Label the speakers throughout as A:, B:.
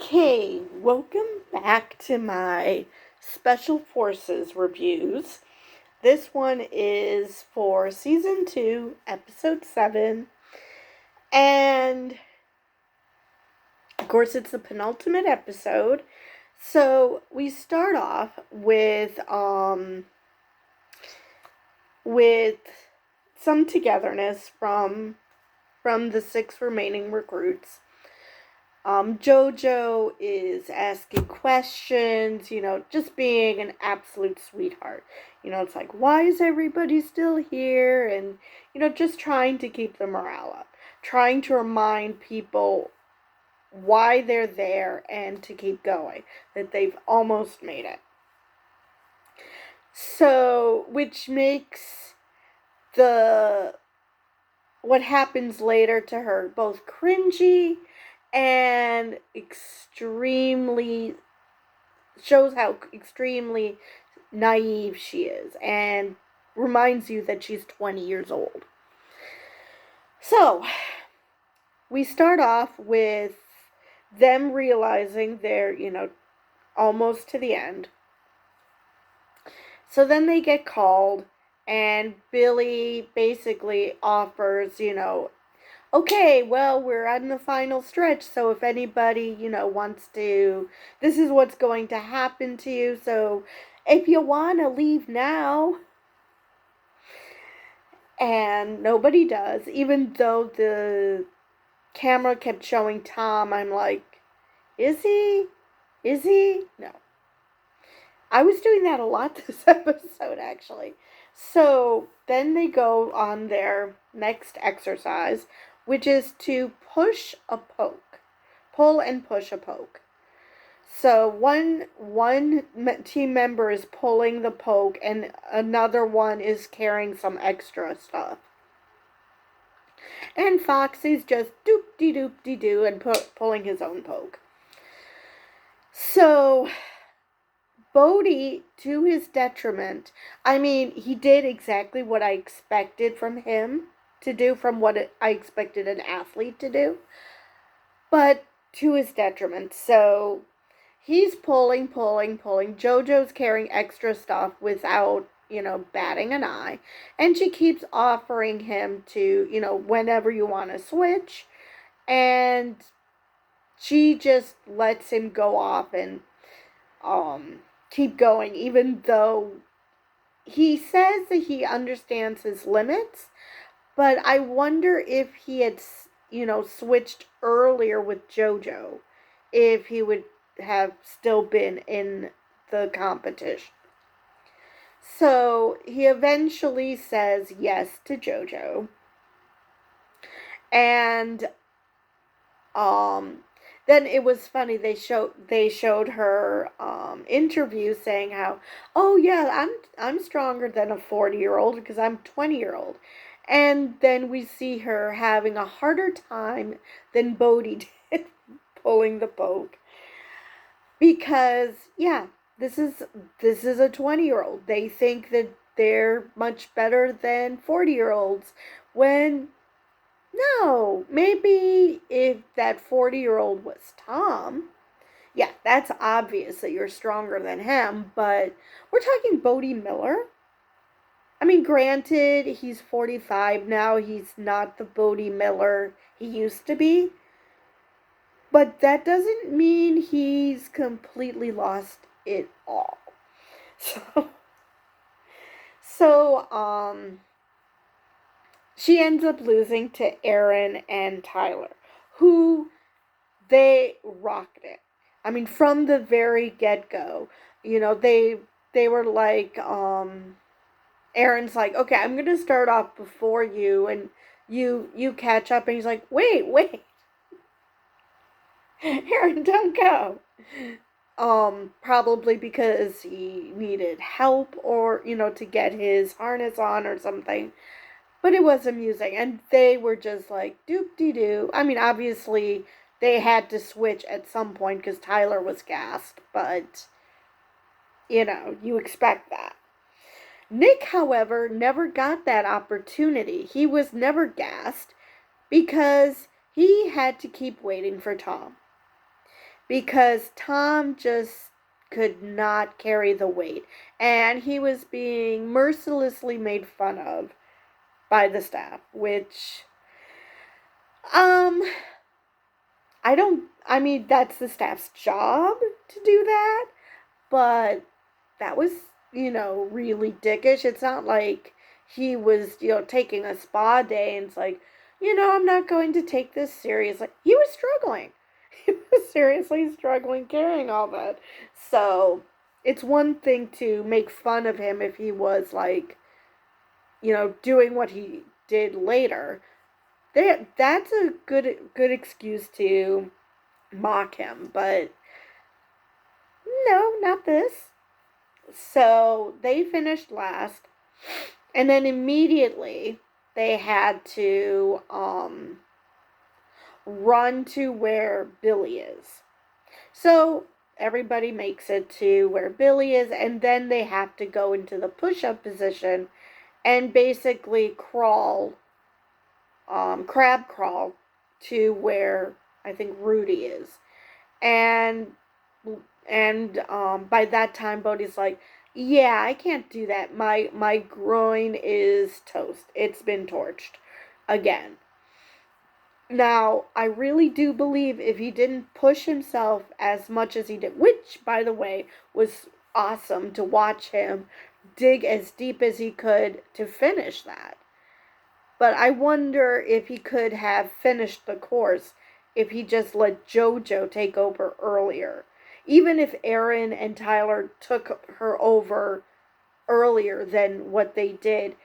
A: Okay, welcome back to my Special Forces reviews. This one is for Season 2, Episode 7, and of course it's the penultimate episode. So we start off with some togetherness from the 6 remaining recruits. Jojo is asking questions, just being an absolute sweetheart. It's like, why is everybody still here? And, just trying to keep the morale up. Trying to remind people why they're there and to keep going. That they've almost made it. So, which makes what happens later to her both cringy and shows how extremely naive she is and reminds you that she's 20 years old. So, we start off with them realizing they're, almost to the end. So then they get called, and Billy basically offers, okay, well, we're on the final stretch, so if anybody, wants to, this is what's going to happen to you, so if you want to leave now. And nobody does, even though the camera kept showing Tom. I'm like, is he? Is he? No. I was doing that a lot this episode, actually. So then they go on their next exercise, which is to push a poke. Pull and push a poke. So one team member is pulling the poke and another one is carrying some extra stuff. And Foxy's just doop-de-doop-de-doo and pulling his own poke. So Bodhi, to his detriment, he did exactly what I expected from him to do, from what I expected an athlete to do, but to his detriment. So he's pulling. JoJo's carrying extra stuff without, batting an eye. And she keeps offering him to, whenever you want to switch. And she just lets him go off and keep going, even though he says that he understands his limits. But I wonder if he had, switched earlier with JoJo, if he would have still been in the competition. So he eventually says yes to JoJo. And then it was funny, they showed her interview saying how, oh yeah, I'm stronger than a 40-year-old because I'm 20-year-old. And then we see her having a harder time than Bodhi did pulling the poke. Because, yeah, this is a 20-year-old. They think that they're much better than 40-year-olds when, no, maybe if that 40-year-old was Tom, yeah, that's obvious that you're stronger than him, but we're talking Bodhi Miller. Granted, he's 45 now, he's not the Bodhi Miller he used to be, but that doesn't mean he's completely lost it all. So, she ends up losing to Aaron and Tyler, who they rocked it. From the very get-go, they were like, Aaron's like, okay, I'm going to start off before you, and you catch up, and he's like, wait. Aaron, don't go. Probably because he needed help or, to get his harness on or something. But it was amusing, and they were just like, doop-de-doo. Obviously, they had to switch at some point because Tyler was gassed, but, you expect that. Nick, however, never got that opportunity. He was never gassed because he had to keep waiting for Tom. because Tom just could not carry the weight, and he was being mercilessly made fun of by the staff, which um I mean that's the staff's job to do that, but that was, really dickish. It's not like he was, taking a spa day and it's like, I'm not going to take this seriously. He was struggling. He was seriously struggling carrying all that. So it's one thing to make fun of him if he was like, doing what he did later. That's a good excuse to mock him, but no, not this. So they finished last, and then immediately they had to run to where Billy is. So everybody makes it to where Billy is, and then they have to go into the push up position and basically crab crawl to where I think Rudy is. And by that time Bodhi's like, yeah, I can't do that. My groin is toast. It's been torched again. Now, I really do believe if he didn't push himself as much as he did, which by the way was awesome to watch him dig as deep as he could to finish that. But I wonder if he could have finished the course if he just let JoJo take over earlier. Even if Aaron and Tyler took her over earlier than what they did,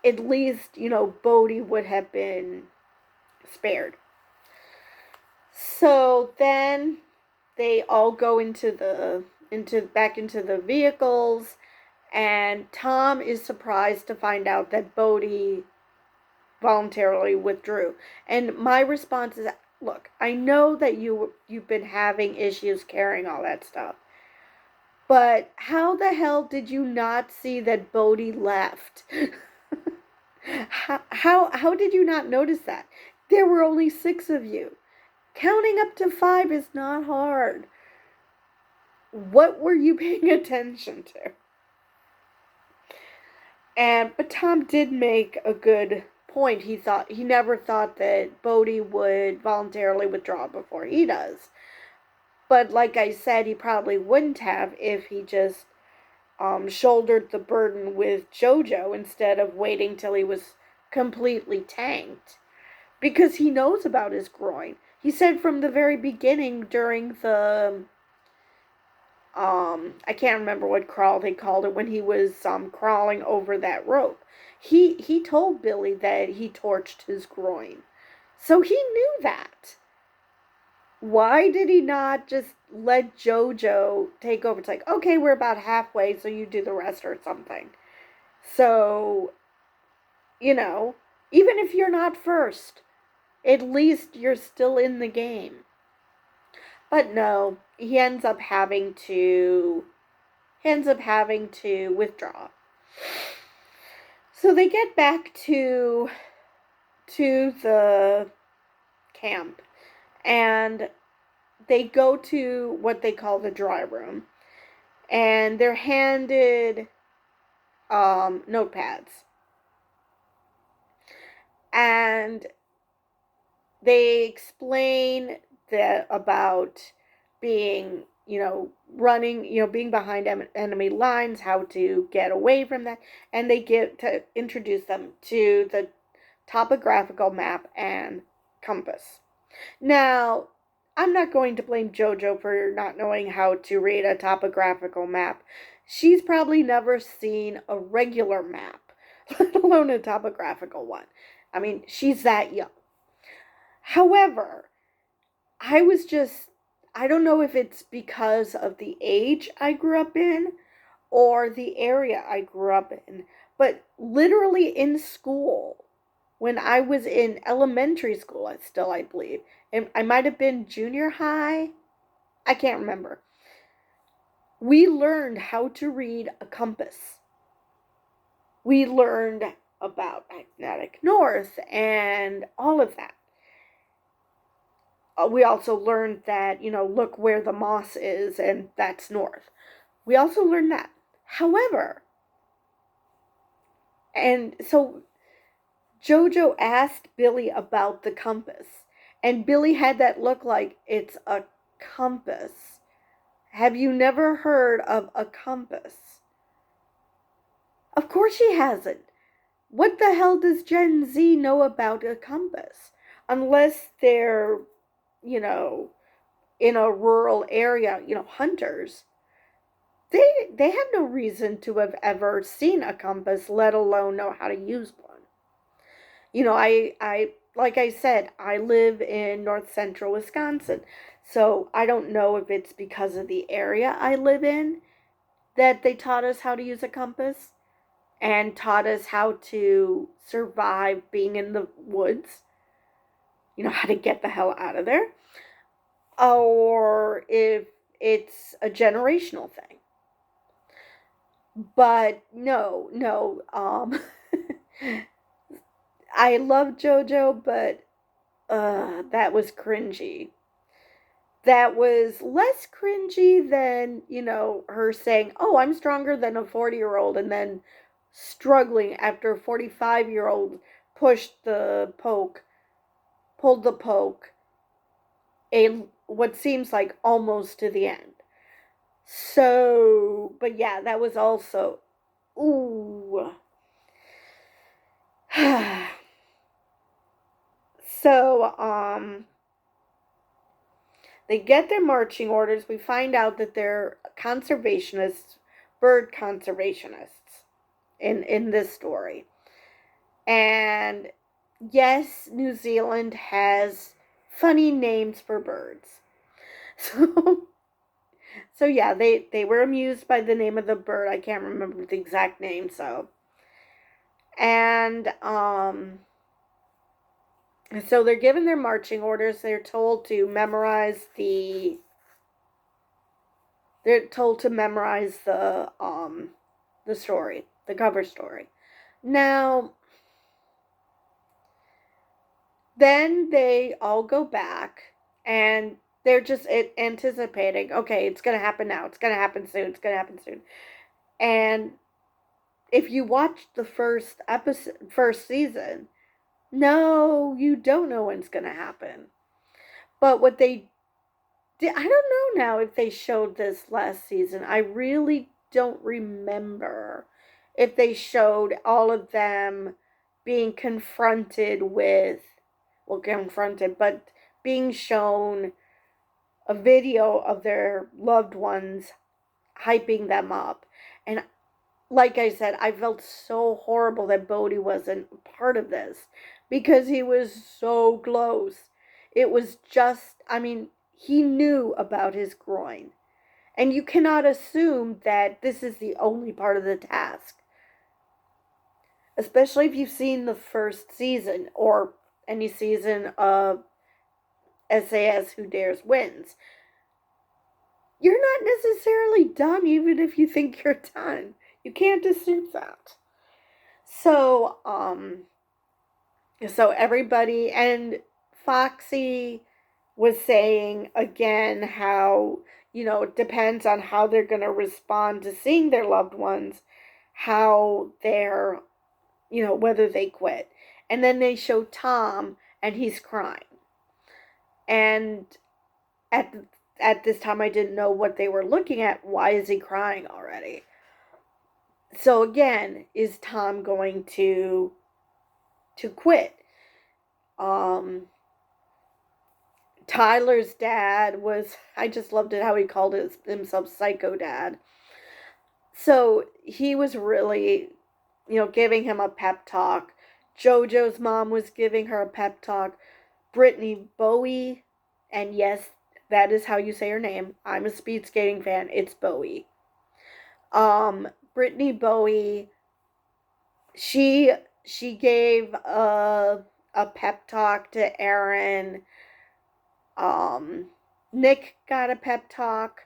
A: at least, Bodhi would have been spared. So then they all go into the vehicles, and Tom is surprised to find out that Bodhi voluntarily withdrew. And my response is, look, I know that you've been having issues carrying all that stuff. But how the hell did you not see that Bodhi left? how did you not notice that? There were only 6 of you. Counting up to 5 is not hard. What were you paying attention to? But Tom did make a good point. He never thought that Bodhi would voluntarily withdraw before he does. But like I said, he probably wouldn't have if he just shouldered the burden with JoJo instead of waiting till he was completely tanked. Because he knows about his groin. He said from the very beginning during the I can't remember what crawl they called it when he was crawling over that rope. He told Billy that he torched his groin. So he knew that. Why did he not just let JoJo take over? It's like, okay, we're about halfway, so you do the rest or something. So, even if you're not first, at least you're still in the game. But no, he ends up having to withdraw. So they get back to the camp, and they go to what they call the dry room, and they're handed notepads, and they explain that about being, running, being behind enemy lines, how to get away from that, and they get to introduce them to the topographical map and compass. Now, I'm not going to blame JoJo for not knowing how to read a topographical map. She's probably never seen a regular map, let alone a topographical one. I mean, she's that young. However, I don't know if it's because of the age I grew up in or the area I grew up in, but literally in school, when I was in elementary school, still, I believe, and I might have been junior high, I can't remember. We learned how to read a compass. We learned about magnetic north and all of that. we also learned that, look where the moss is, and that's north. We also learned that. However, and so Jojo asked Billy about the compass, and Billy had that look like, it's a compass. Have you never heard of a compass? Of course she hasn't. What the hell does Gen Z know about a compass? Unless they're, you know, in a rural area, hunters. They have no reason to have ever seen a compass, let alone know how to use one. I like I said, I live in north central Wisconsin. So I don't know if it's because of the area I live in that they taught us how to use a compass and taught us how to survive being in the woods, how to get the hell out of there, or if it's a generational thing. But no, I love JoJo, but that was cringy. That was less cringy than, her saying, "Oh, I'm stronger than a 40-year-old," and then struggling after a 45-year-old pulled the poke, what seems like almost to the end. So, but yeah, that was also, ooh. So, they get their marching orders. We find out that they're conservationists, bird conservationists in this story. And yes, New Zealand has funny names for birds. So yeah, they were amused by the name of the bird. I can't remember the exact name, and so they're given their marching orders. They're told to memorize the story, the cover story. Now, then they all go back and they're just anticipating, okay, it's going to happen now. It's going to happen soon. It's going to happen soon. And if you watch the first season, no, you don't know when it's going to happen. But what they did, I don't know now if they showed this last season. I really don't remember if they showed all of them being confronted with, but being shown a video of their loved ones hyping them up. And like I said, I felt so horrible that Bodhi wasn't part of this because he was so close. It was just, he knew about his groin. And you cannot assume that this is the only part of the task. Especially if you've seen the first season or any season of SAS Who Dares Wins. You're not necessarily done even if you think you're done. You can't assume that. So everybody, and Foxy was saying again how, it depends on how they're going to respond to seeing their loved ones, how they're, whether they quit. And then they show Tom and he's crying. And at this time I didn't know what they were looking at. Why is he crying already? So again, is Tom going to quit? Tyler's dad was, I just loved it how he called himself Psycho Dad. So he was really, giving him a pep talk. JoJo's mom was giving her a pep talk. Brittany Bowie, and yes, that is how you say her name. I'm a speed skating fan. It's Bowie. Brittany Bowie, she gave a pep talk to Aaron. Nick got a pep talk.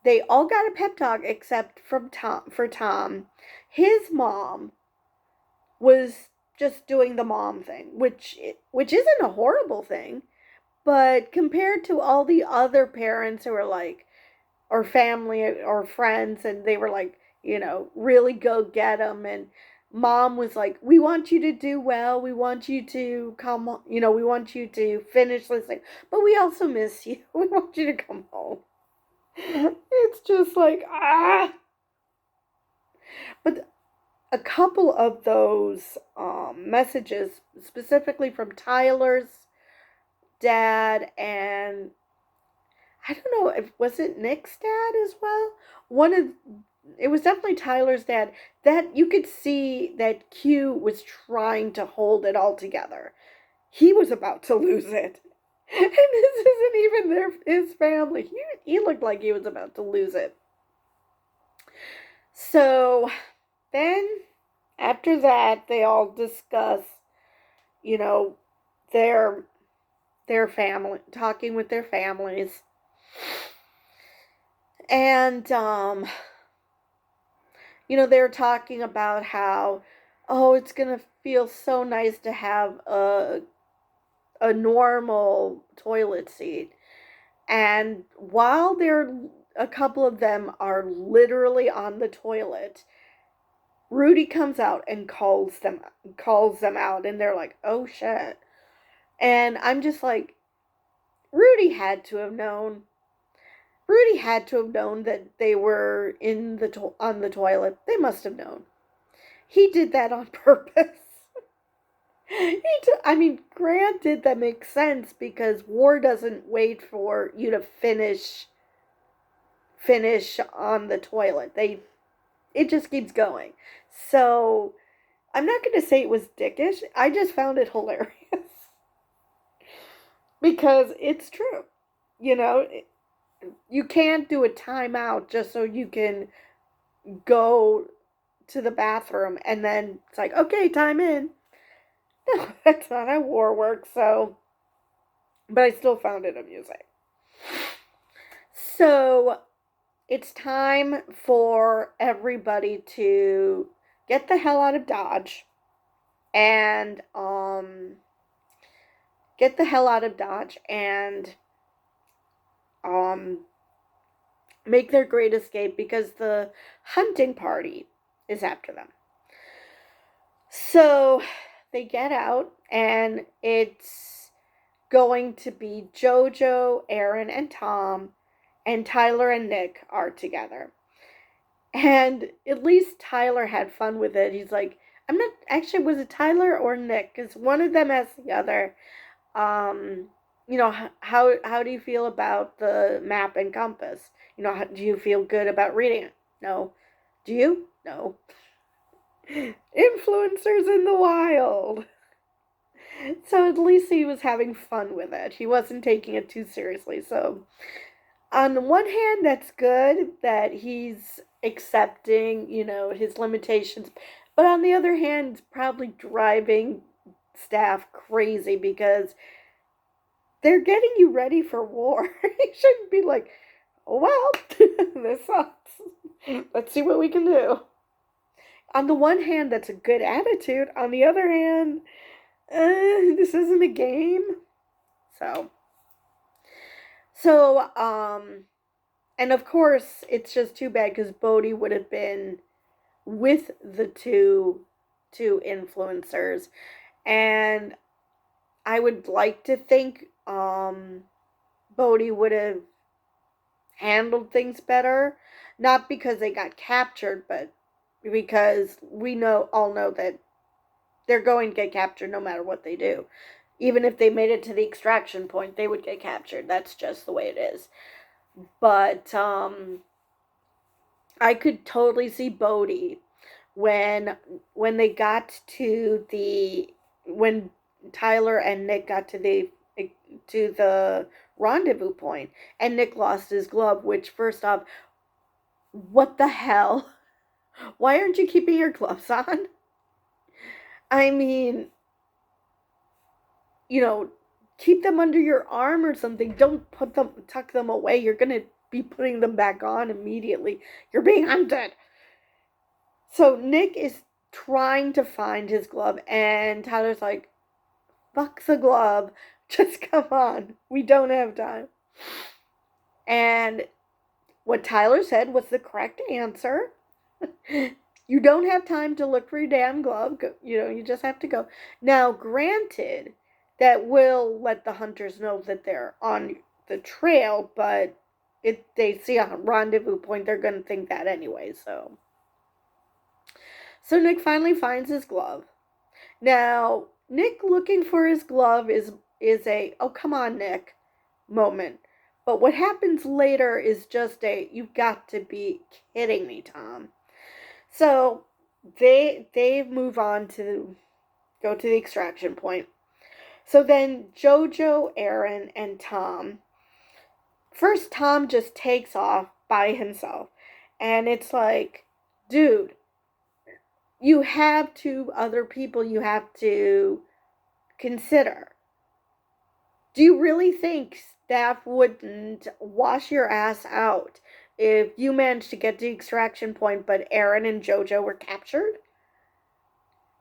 A: They all got a pep talk except for Tom. His mom was just doing the mom thing, which isn't a horrible thing, But compared to all the other parents who were like, or family or friends, and they were like, really go get them. And mom was like, we want you to do well. We want you to come, we want you to finish this thing, but we also miss you. We want you to come home. It's just like, ah. But a couple of those messages, specifically from Tyler's dad, and I don't know if was it Nick's dad as well. One of it was definitely Tyler's dad. That you could see that Q was trying to hold it all together. He was about to lose it, and this isn't even his family. He looked like he was about to lose it. So then, after that, they all discuss, you know, their family, talking with their families, and they're talking about how, oh, it's gonna feel so nice to have a normal toilet seat, and while a couple of them are literally on the toilet, Rudy comes out and calls them out, and they're like, "Oh shit!" And I'm just like, Rudy had to have known. Rudy had to have known that they were on the toilet. They must have known. He did that on purpose. I mean, granted, that makes sense because war doesn't wait for you to finish on the toilet. It just keeps going. So I'm not going to say it was dickish. I just found it hilarious because it's true. You can't do a timeout just so you can go to the bathroom and then it's like, okay, time in. No, that's not how war works. So, but I still found it amusing. So it's time for everybody to get the hell out of Dodge and get the hell out of Dodge and make their great escape because the hunting party is after them. So they get out, and it's going to be JoJo, Aaron, and Tom, and Tyler and Nick are together. And at least Tyler had fun with it. He's like, I'm not actually, was it Tyler or Nick? Because one of them asked the other, how do you feel about the map and compass? Do you feel good about reading it? No. Do you? No. Influencers in the wild. So at least he was having fun with it. He wasn't taking it too seriously. So on the one hand, that's good that he's accepting, his limitations. But on the other hand, it's probably driving staff crazy because they're getting you ready for war. You shouldn't be like, oh, well, this sucks. Let's see what we can do. On the one hand, that's a good attitude. On the other hand, this isn't a game. So, and of course, it's just too bad because Bodhi would have been with the two influencers. And I would like to think Bodhi would have handled things better. Not because they got captured, but because we all know that they're going to get captured no matter what they do. Even if they made it to the extraction point, they would get captured. That's just the way it is. But I could totally see Bodhi when they got to when Tyler and Nick got to the rendezvous point and Nick lost his glove, which first off, what the hell? Why aren't you keeping your gloves on? I mean, keep them under your arm or something. Don't tuck them away. You're going to be putting them back on immediately. You're being hunted. So Nick is trying to find his glove, and Tyler's like, fuck the glove. Just come on. We don't have time. And what Tyler said was the correct answer. You don't have time to look for your damn glove. You just have to go. Now, granted, that will let the hunters know that they're on the trail, but if they see a rendezvous point, they're going to think that anyway, so. So Nick finally finds his glove. Now, Nick looking for his glove is a, oh, come on, Nick, moment. But what happens later is just a, you've got to be kidding me, Tom. So they move on to go to the extraction point. So then Jojo, Aaron, and Tom. First, Tom just takes off by himself. And it's like, dude, you have two other people you have to consider. Do you really think staff wouldn't wash your ass out if you managed to get to the extraction point but Aaron and Jojo were captured?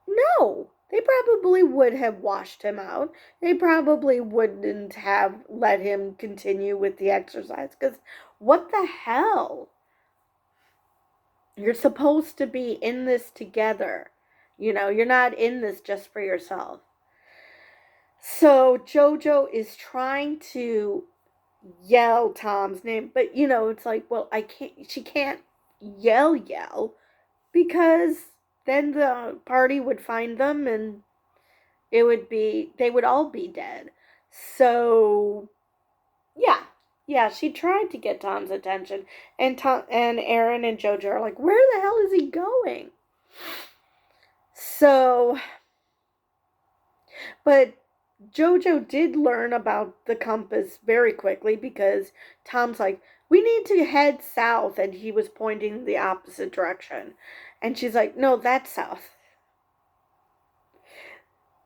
A: No. They probably would have washed him out. They probably wouldn't have let him continue with the exercise. Because what the hell? You're supposed to be in this together. You're not in this just for yourself. So Jojo is trying to yell Tom's name, but it's like, well, she can't yell because then the party would find them and they would all be dead. So yeah, she tried to get Tom's attention, and Aaron and Jojo are like, where the hell is he going? So, but Jojo did learn about the compass very quickly because Tom's like, we need to head south, and he was pointing the opposite direction. And she's like, no, that's south.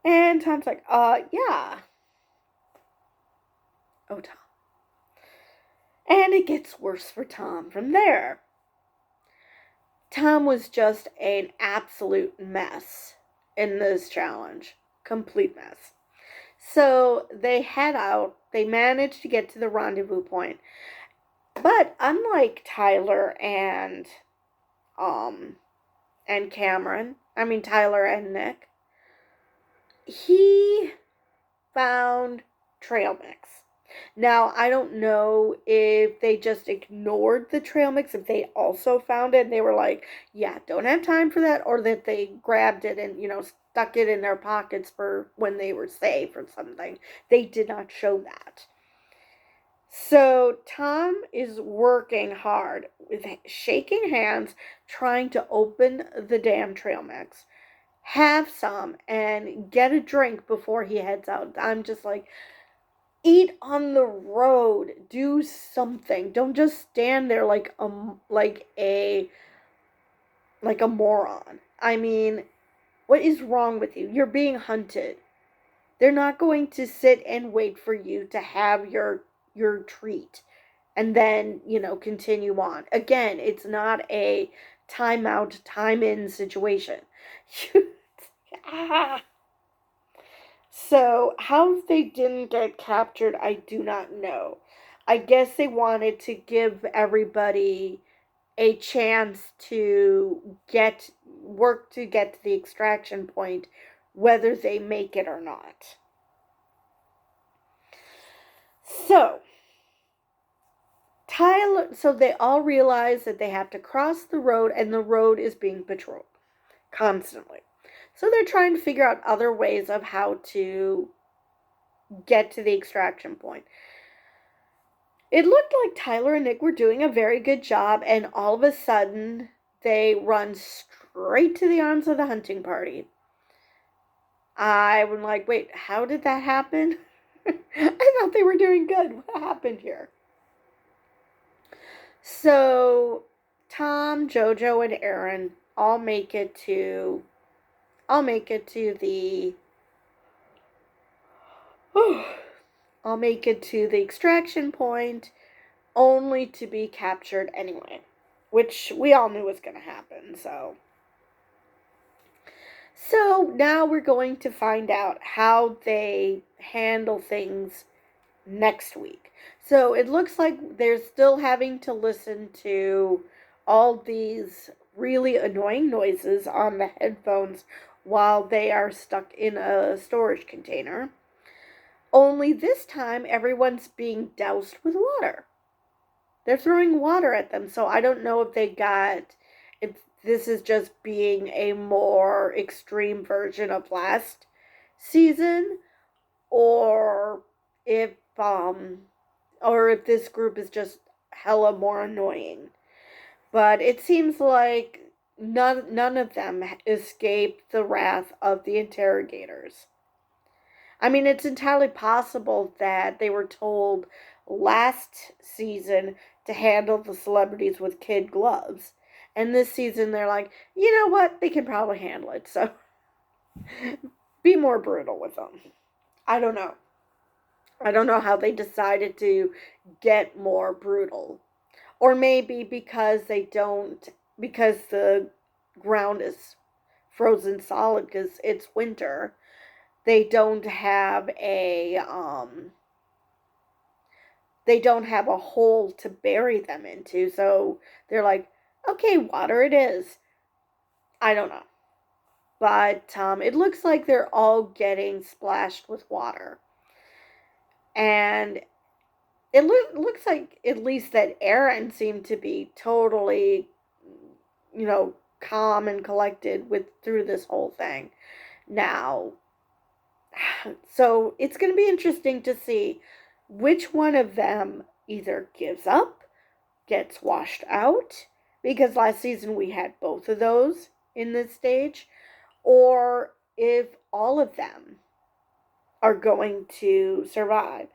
A: And Tom's like, yeah. Oh, Tom. And it gets worse for Tom from there. Tom was just an absolute mess in this challenge. Complete mess. So they head out. They manage to get to the rendezvous point. But unlike Tyler and Cameron, Tyler and Nick, he found trail mix. Now, I don't know if they just ignored the trail mix, if they also found it and they were like, yeah, don't have time for that, or that they grabbed it and, stuck it in their pockets for when they were safe or something. They did not show that. So Tom is working hard with shaking hands, trying to open the damn trail mix. Have some and get a drink before he heads out. I'm just like, eat on the road. Do something. Don't just stand there like a moron. What is wrong with you? You're being hunted. They're not going to sit and wait for you to have your treat and then, continue on. Again, it's not a time out, time in situation. So, how they didn't get captured, I do not know. I guess they wanted to give everybody a chance to get to the extraction point, whether they make it or not. So they all realize that they have to cross the road, and the road is being patrolled constantly. So they're trying to figure out other ways of how to get to the extraction point. It looked like Tyler and Nick were doing a very good job, and all of a sudden, they run straight to the arms of the hunting party. I was like, wait, how did that happen? I thought they were doing good. What happened here? So, Tom, Jojo, and Aaron all make it to the I'll make it to the extraction point, only to be captured anyway, which we all knew was going to happen. So So now we're going to find out how they handle things next week. So it looks like they're still having to listen to all these really annoying noises on the headphones while they are stuck in a storage container. Only this time, everyone's being doused with water. They're throwing water at them, so I don't know if this is just being a more extreme version of last season, or if um or if this group is just hella more annoying. But it seems like none of them escaped the wrath of the interrogators. I mean, it's entirely possible that they were told last season to handle the celebrities with kid gloves. And this season they're like, you know what? They can probably handle it. So be more brutal with them. I don't know. I don't know how they decided to get more brutal. Or maybe because the ground is frozen solid because it's winter, they don't have a hole to bury them into. So they're like, okay, water it is. I don't know. But it looks like they're all getting splashed with water. And it looks like at least that Aaron seemed to be totally, calm and collected through this whole thing. Now, so it's going to be interesting to see which one of them either gives up, gets washed out, because last season we had both of those in this stage, or if all of them are going to survive.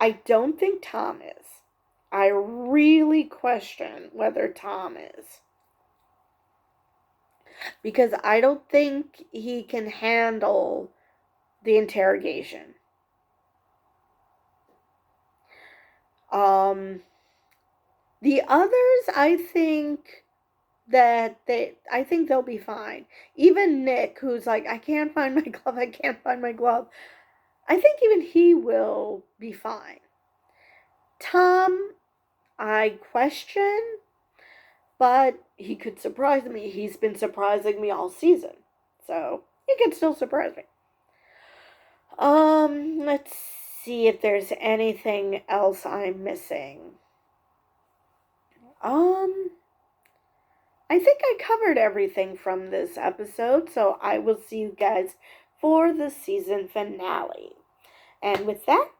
A: I don't think Tom is. I really question whether Tom is. Because I don't think he can handle the interrogation. The others, I think they'll be fine. Even Nick, who's like, I can't find my glove, I can't find my glove. I think even he will be fine. Tom, I question, but he could surprise me. He's been surprising me all season. So, he can still surprise me. Let's see if there's anything else I'm missing. I think I covered everything from this episode, so I will see you guys for the season finale. And with that,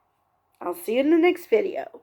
A: I'll see you in the next video.